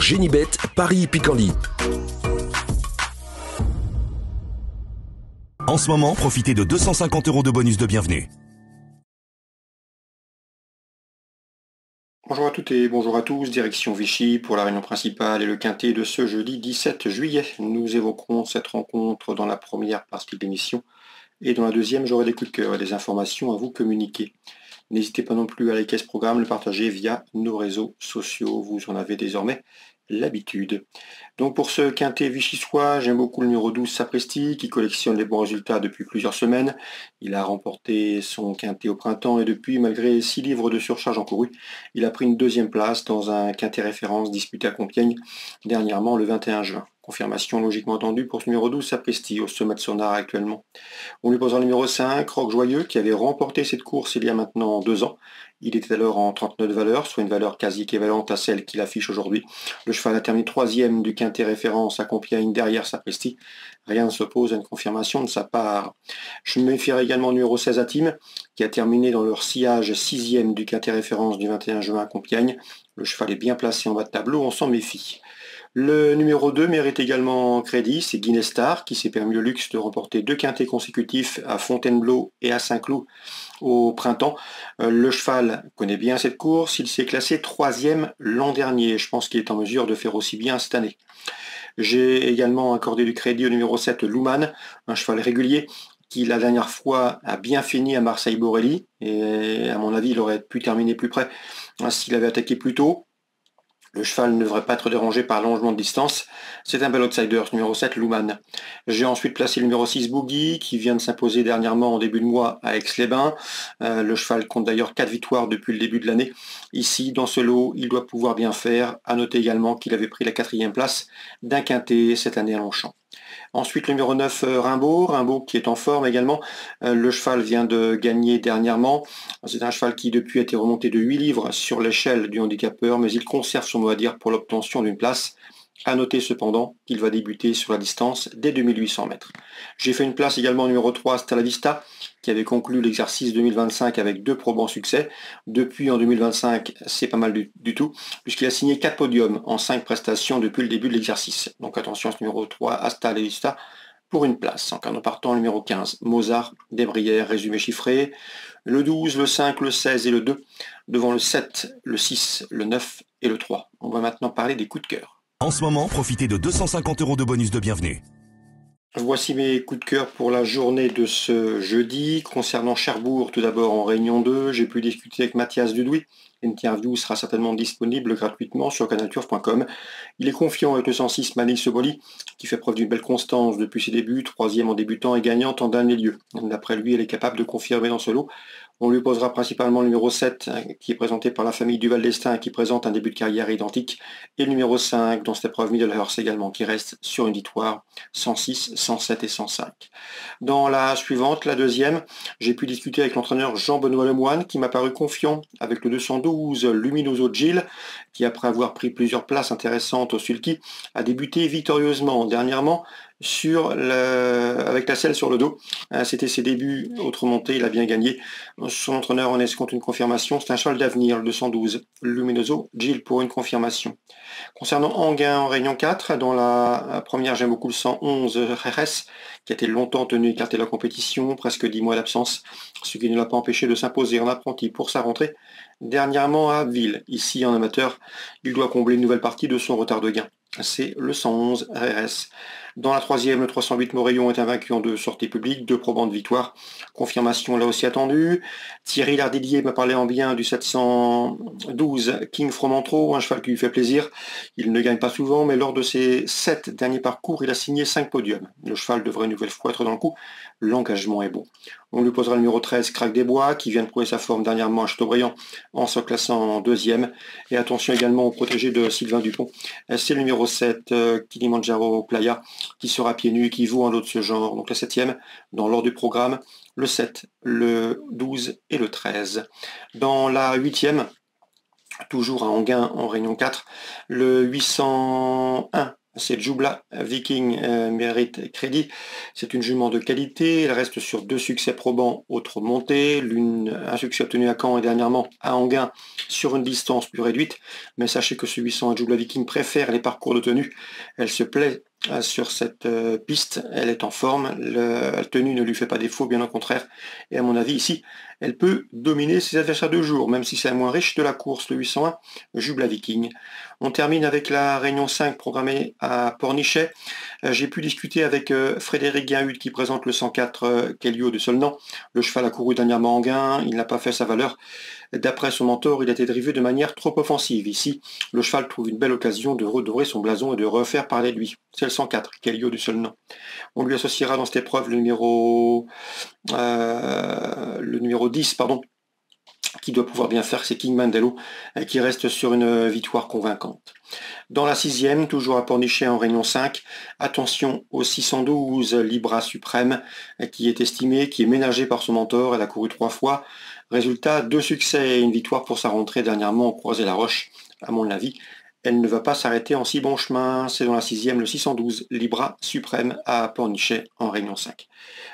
Génibet, Paris-Picardie. En ce moment, profitez de 250 € de bonus de bienvenue. Bonjour à toutes et bonjour à tous, direction Vichy pour la réunion principale et le quintet de ce jeudi 17 juillet. Nous évoquerons cette rencontre dans la première partie de l'émission et dans la deuxième, j'aurai des coups de cœur et des informations à vous communiquer. N'hésitez pas non plus à liker ce programme, le partager via nos réseaux sociaux, vous en avez désormais l'habitude. Donc pour ce quintet vichysois, j'aime beaucoup le numéro 12 Sapristi qui collectionne les bons résultats depuis plusieurs semaines. Il a remporté son quintet au printemps et depuis, malgré 6 livres de surcharge encourus, il a pris une deuxième place dans un quintet référence disputé à Compiègne dernièrement le 21 juin. Confirmation logiquement attendue pour ce numéro 12 Sapristi au sommet de son art actuellement. On lui posera le numéro 5, Roc Joyeux, qui avait remporté cette course il y a maintenant 2 ans. Il était alors en 39 valeurs, soit une valeur quasi équivalente à celle qu'il affiche aujourd'hui. Le cheval a terminé 3e du quintet référence à Compiègne derrière Sapristi. Rien ne s'oppose à une confirmation de sa part. Je me méfierai également au numéro 16 Atim, qui a terminé dans leur sillage 6e du quintet référence du 21 juin à Compiègne. Le cheval est bien placé en bas de tableau, on s'en méfie. Le numéro 2 mérite également crédit, c'est Guinness Star qui s'est permis le luxe de remporter 2 quintets consécutifs à Fontainebleau et à Saint-Cloud au printemps. Le cheval connaît bien cette course, il s'est classé 3e l'an dernier. Je pense qu'il est en mesure de faire aussi bien cette année. J'ai également accordé du crédit au numéro 7 Louman, un cheval régulier qui la dernière fois a bien fini à Marseille-Borelli et à mon avis il aurait pu terminer plus près s'il avait attaqué plus tôt. Le cheval ne devrait pas être dérangé par l'allongement de distance. C'est un bel outsider, ce numéro 7, Louman. J'ai ensuite placé le numéro 6, Boogie, qui vient de s'imposer dernièrement en début de mois à Aix-les-Bains. Le cheval compte d'ailleurs 4 victoires depuis le début de l'année. Ici, dans ce lot, il doit pouvoir bien faire. À noter également qu'il avait pris la 4e place d'un quintet cette année à Longchamp. Ensuite, le numéro 9, Rimbaud qui est en forme également. Le cheval vient de gagner dernièrement. C'est un cheval qui depuis a été remonté de 8 livres sur l'échelle du handicapeur, mais il conserve son mot à dire pour l'obtention d'une place. À noter cependant qu'il va débuter sur la distance dès 2800 mètres. J'ai fait une place également au numéro 3, Stella Vista, qui avait conclu l'exercice 2025 avec 2 probants succès. Depuis en 2025, c'est pas mal du tout, puisqu'il a signé 4 podiums en 5 prestations depuis le début de l'exercice. Donc attention à ce numéro 3, Stella Vista, pour une place. En cas partant, le numéro 15, Mozart, Desbrières, résumé chiffré. Le 12, le 5, le 16 et le 2, devant le 7, le 6, le 9 et le 3. On va maintenant parler des coups de cœur. En ce moment, profitez de 250 € de bonus de bienvenue. Voici mes coups de cœur pour la journée de ce jeudi. Concernant Cherbourg, tout d'abord en Réunion 2, j'ai pu discuter avec Mathias Dudouis. L'interview sera certainement disponible gratuitement sur canalturf.com. Il est confiant avec le 106 Manil Soboli, qui fait preuve d'une belle constance depuis ses débuts, 3e en débutant et gagnant en dernier lieu. D'après lui, elle est capable de confirmer dans ce lot. On lui posera principalement le numéro 7, qui est présenté par la famille Duval d'Estaing, qui présente un début de carrière identique, et le numéro 5, dans cette épreuve Middle Horse également, qui reste sur une victoire, 106, 107 et 105. Dans la suivante, la deuxième, j'ai pu discuter avec l'entraîneur Jean-Benoît Lemoine, qui m'a paru confiant avec le 212 Luminoso Gilles, qui après avoir pris plusieurs places intéressantes au sulky, a débuté victorieusement dernièrement avec la selle sur le dos. C'était ses débuts, autre montée, il a bien gagné. Son entraîneur en escompte une confirmation, c'est un cheval d'avenir, le 212, Luminoso Gilles pour une confirmation. Concernant Anguin en Réunion 4, dans la première j'aime beaucoup le 111 RS, qui a été longtemps tenu écarté de la compétition, presque 10 mois d'absence, ce qui ne l'a pas empêché de s'imposer en apprenti pour sa rentrée dernièrement à Abbeville. Ici en amateur, il doit combler une nouvelle partie de son retard de gain. C'est le 111 RS. Dans la troisième, le 308 Morillon est invaincu en 2 sorties publiques, 2 probants de victoire. Confirmation là aussi attendue. Thierry Lardillier m'a parlé en bien du 712 King Fromantro, un cheval qui lui fait plaisir. Il ne gagne pas souvent, mais lors de ses 7 derniers parcours, il a signé 5 podiums. Le cheval devrait une nouvelle fois être dans le coup. L'engagement est bon. On lui posera le numéro 13, Crac des Bois, qui vient de prouver sa forme dernièrement à Chateaubriand en se classant en 2e. Et attention également au protégé de Sylvain Dupont. C'est le numéro 7, Kilimanjaro Playa, qui sera pieds nus et qui vaut un lot de ce genre. Donc la 7e, dans l'ordre du programme, le 7, le 12 et le 13. Dans la 8e, toujours à Anguin en Réunion 4, le 801 C'est Joubla Viking mérite crédit. C'est une jument de qualité. Elle reste sur 2 succès probants aux trot de montée. Un succès obtenu à Caen et dernièrement à Enghien sur une distance plus réduite. Mais sachez que ce 800 à Joubla Viking préfère les parcours de tenue. Elle se plaît sur cette piste. Elle est en forme. La tenue ne lui fait pas défaut, bien au contraire. Et à mon avis, ici, elle peut dominer ses adversaires de jour, même si c'est la moins riche de la course, le 801 Joubla Viking. On termine avec la Réunion 5 programmée à Pornichet. J'ai pu discuter avec Frédéric Guinhut qui présente le 104 Kélio de Solnan. Le cheval a couru dernièrement en Enghien, il n'a pas fait sa valeur. D'après son mentor, il a été drivé de manière trop offensive. Ici, le cheval trouve une belle occasion de redorer son blason et de refaire parler de lui. C'est le 104 Kélio de Solnan. On lui associera dans cette épreuve le numéro 10, qui doit pouvoir bien faire, c'est King Mandelo, qui reste sur une victoire convaincante. Dans la 6e, toujours à Pornichet en Réunion 5, attention au 612 Libra Suprême, qui est estimé, qui est ménagé par son mentor. Elle a couru 3 fois. Résultat, 2 succès et une victoire pour sa rentrée dernièrement au Croisé-la-Roche. À mon avis, elle ne va pas s'arrêter en si bon chemin. C'est dans la 6e, le 612 Libra Suprême à Pornichet en Réunion 5.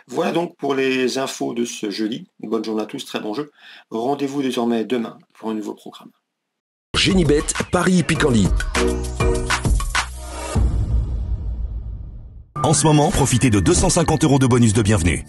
Voilà donc pour les infos de ce jeudi. Bonne journée à tous, très bon jeu. Rendez-vous désormais demain pour un nouveau programme. Génibet, Paris Picardie. En ce moment, profitez de 250 € de bonus de bienvenue.